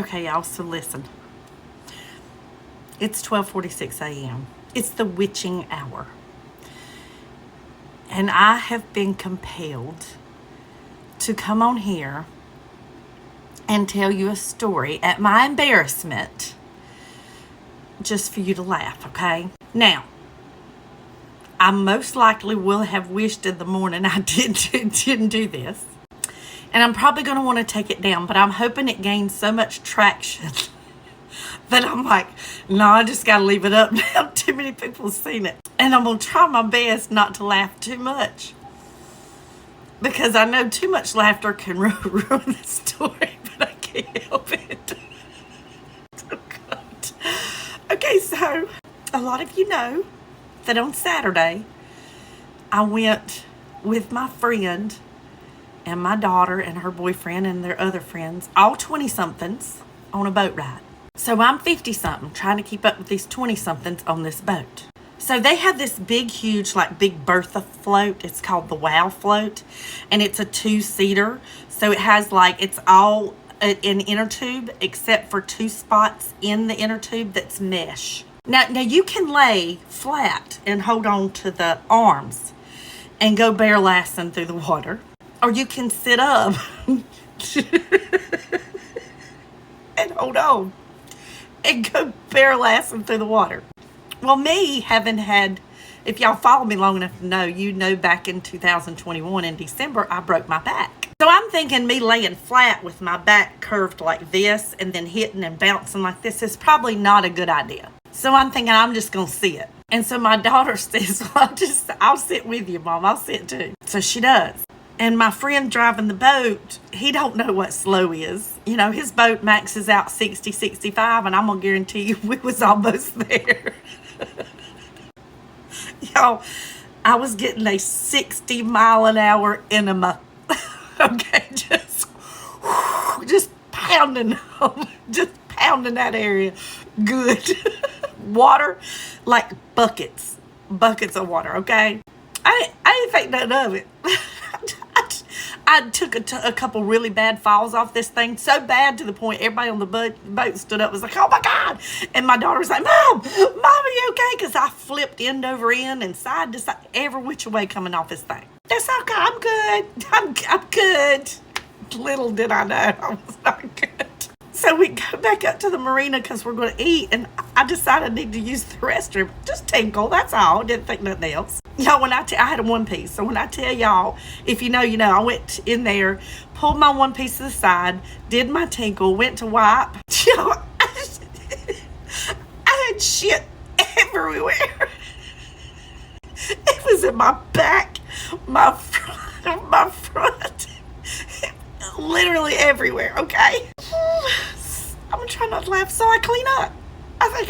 Okay, y'all, so listen. It's 12:46 a.m. It's the witching hour. And I have been compelled to come on here and tell you a story at my embarrassment, just for you to laugh, okay? Now, I most likely will have wished in the morning I didn't do this. And I'm probably going to want to take it down, but I'm hoping it gains so much traction that I'm like, no, I just got to leave it up now. Too many people have seen it. And I'm going to try my best not to laugh too much, because I know too much laughter can ruin the story, but I can't help it. Oh, God. Okay, so a lot of you know that on Saturday, I went with my friend and my daughter and her boyfriend and their other friends, all 20-somethings, on a boat ride. So I'm 50-something, trying to keep up with these 20-somethings on this boat. So they have this big, huge, like big Bertha float. It's called the Wow float. And it's a 2-seater. So it has like, it's all an inner tube except for 2 spots in the inner tube that's mesh. Now you can lay flat and hold on to the arms and go barrel-assing through the water. Or you can sit up and hold on and go barrel-assing through the water. Well, me having had, if y'all follow me long enough to know, you know back in 2021 in December, I broke my back. So I'm thinking me laying flat with my back curved like this and then hitting and bouncing like this is probably not a good idea. So I'm thinking I'm just going to sit. And so my daughter says, well, I'll sit with you, Mom. I'll sit too. So she does. And my friend driving the boat, he don't know what slow is. You know, his boat maxes out 60, 65, and I'm going to guarantee you we was almost there. Y'all, I was getting a 60-mile-an-hour enema. Okay, just pounding them. Just pounding that area. Good. Water, like buckets of water, okay? I didn't think nothing of it. I took a couple really bad falls off this thing, so bad to the point everybody on the boat stood up, was like, oh my God. And my daughter was like, Mom, are you okay? Because I flipped end over end and side to side, every which way coming off this thing. That's okay, I'm good. I'm good. Little did I know I was not good. So we go back up to the marina because we're going to eat, and I decided I need to use the restroom. Just tinkle, that's all. Didn't think nothing else. Y'all, I had a one piece. So when I tell y'all, if you know, you know, I went in there, pulled my one piece to the side, did my tinkle, went to wipe. Y'all, I had shit everywhere. It was in my back, my front, literally everywhere, okay? I'm gonna try not to laugh, so I clean up. I think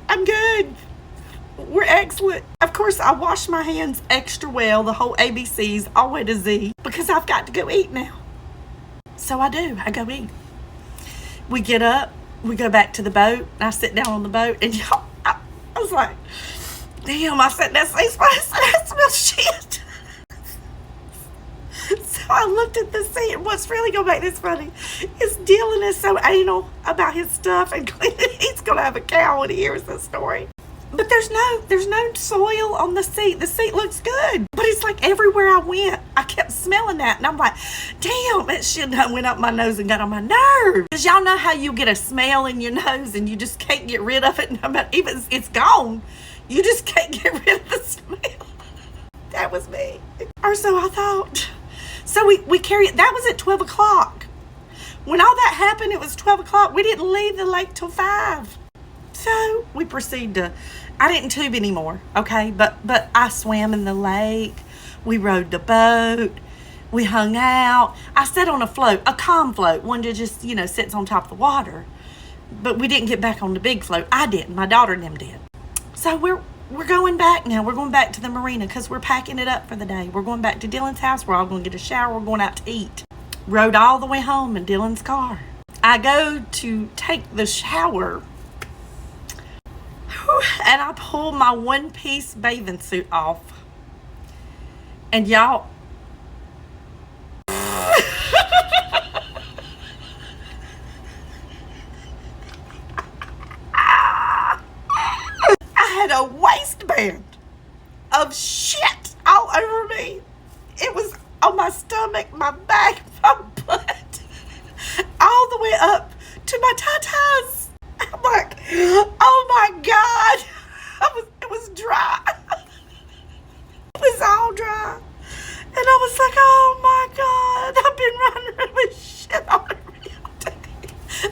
I'm good. We're excellent. Of course, I wash my hands extra well, the whole ABCs, all the way to Z, because I've got to go eat now. So I do. I go eat. We get up. We go back to the boat. And I sit down on the boat, and y'all, I was like, damn, I sat in that same spot. I smell shit. So I looked at the seat, and what's really going to make this funny is Dylan is so anal about his stuff and cleaning. He's going to have a cow when he hears this story. But there's no soil on the seat. The seat looks good. But it's like everywhere I went, I kept smelling that. And I'm like, damn, that shit done went up my nose and got on my nerves. Because y'all know how you get a smell in your nose and you just can't get rid of it. And even it's gone, you just can't get rid of the smell. That was me. Or so I thought. So we carry it. That was at 12 o'clock. When all that happened, it was 12 o'clock. We didn't leave the lake till 5. So we proceed to, I didn't tube anymore, okay? But I swam in the lake. We rode the boat. We hung out. I sat on a float, a calm float, one that just, you know, sits on top of the water. But we didn't get back on the big float. I didn't. My daughter and them did. So we're going back now. We're going back to the marina because we're packing it up for the day. We're going back to Dylan's house. We're all going to get a shower. We're going out to eat. Rode all the way home in Dylan's car. I go to take the shower, and I pull my one-piece bathing suit off. And y'all, had a waistband of shit all over me. It was on my stomach, my back, my butt, all the way up to my tatas. I'm like, oh my God. It was dry. It was all dry. And I was like, oh my God, I've been running with shit all over me all day.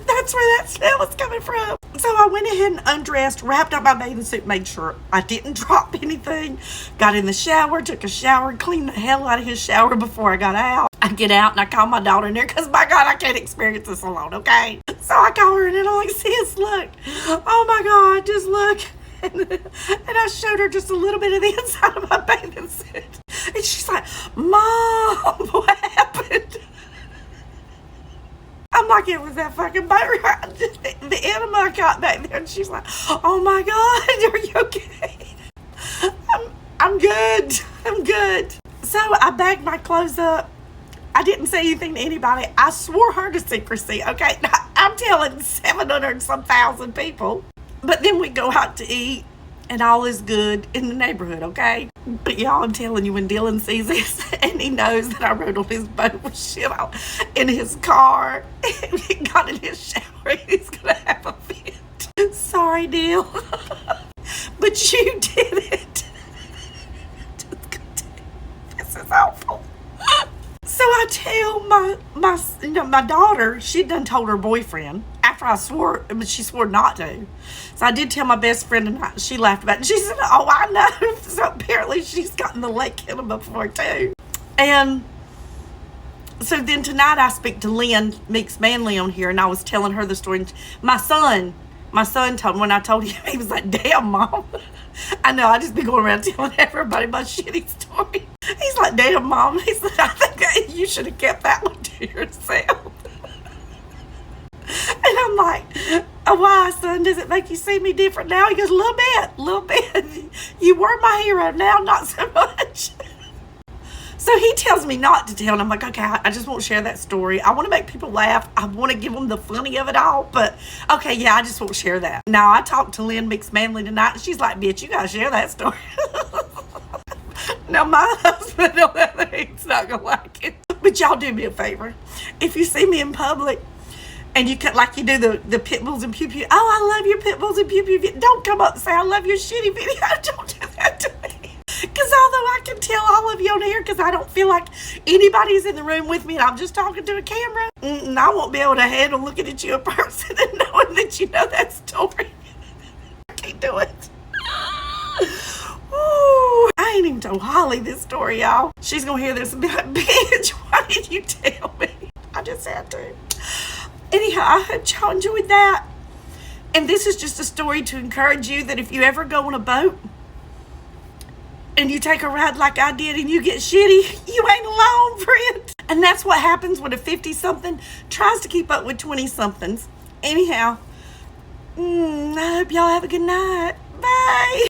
That's where that smell was coming from. So I went ahead and undressed, wrapped up my bathing suit, made sure I didn't drop anything, got in the shower, took a shower, cleaned the hell out of his shower before I got out. I get out and I call my daughter in there because, my God, I can't experience this alone, okay? So I call her and all I see is, look, oh my God, just look. And I showed her just a little bit of the inside of my bathing suit. And she's like, Mom, what happened? I'm like, it was that fucking boat ride. The enema I got back there. And she's like, oh my God, are you okay? I'm good. I'm good. So I bagged my clothes up. I didn't say anything to anybody. I swore her to secrecy, okay? I'm telling 700 some thousand people. But then we go out to eat, and all is good in the neighborhood, okay? But y'all, I'm telling you, when Dylan sees this, and he knows that I rode on his boat with shit out in his car, and he got in his shower, he's gonna have a fit. Sorry, Dill. But you did it. This is awful. So I tell my daughter, she done told her boyfriend after I swore, but she swore not to. So I did tell my best friend tonight. She laughed about it. She said, oh, I know. So apparently she's gotten the lake enema before too. And so then tonight I speak to Lynn Meeks Manley on here, and I was telling her the story. My son told me, when I told him, he was like, damn, Mom. I know, I just be going around telling everybody my shitty story. He's like, damn, Mom. He said, I think you should have kept that one to yourself. And I'm like, oh, why, son? Does it make you see me different now? He goes, a little bit. You were my hero, now not so much. So he tells me not to tell, and I'm like, okay, I just won't share that story. I want to make people laugh. I want to give them the funny of it all, but okay, yeah, I just won't share that. Now, I talked to Lynn Meeks Manley tonight, and she's like, bitch, you got to share that story. Now, my husband, on the other hand, he's not going to like it. But y'all do me a favor. If you see me in public, and you cut like you do the pit bulls and pew pew. Oh, I love your pit bulls and pew pew. Don't come up and say I love your shitty video. Don't do that to me. Because although I can tell all of you on here, because I don't feel like anybody's in the room with me and I'm just talking to a camera, I won't be able to handle looking at you in person and knowing that you know that story. I can't do it. Ooh, I ain't even told Holly this story, y'all. She's going to hear this and be like, bitch, why did you tell me? I just had to. Anyhow, I hope y'all enjoyed that. And this is just a story to encourage you that if you ever go on a boat and you take a ride like I did and you get shitty, you ain't alone, friend. And that's what happens when a 50-something tries to keep up with 20-somethings. Anyhow, I hope y'all have a good night. Bye.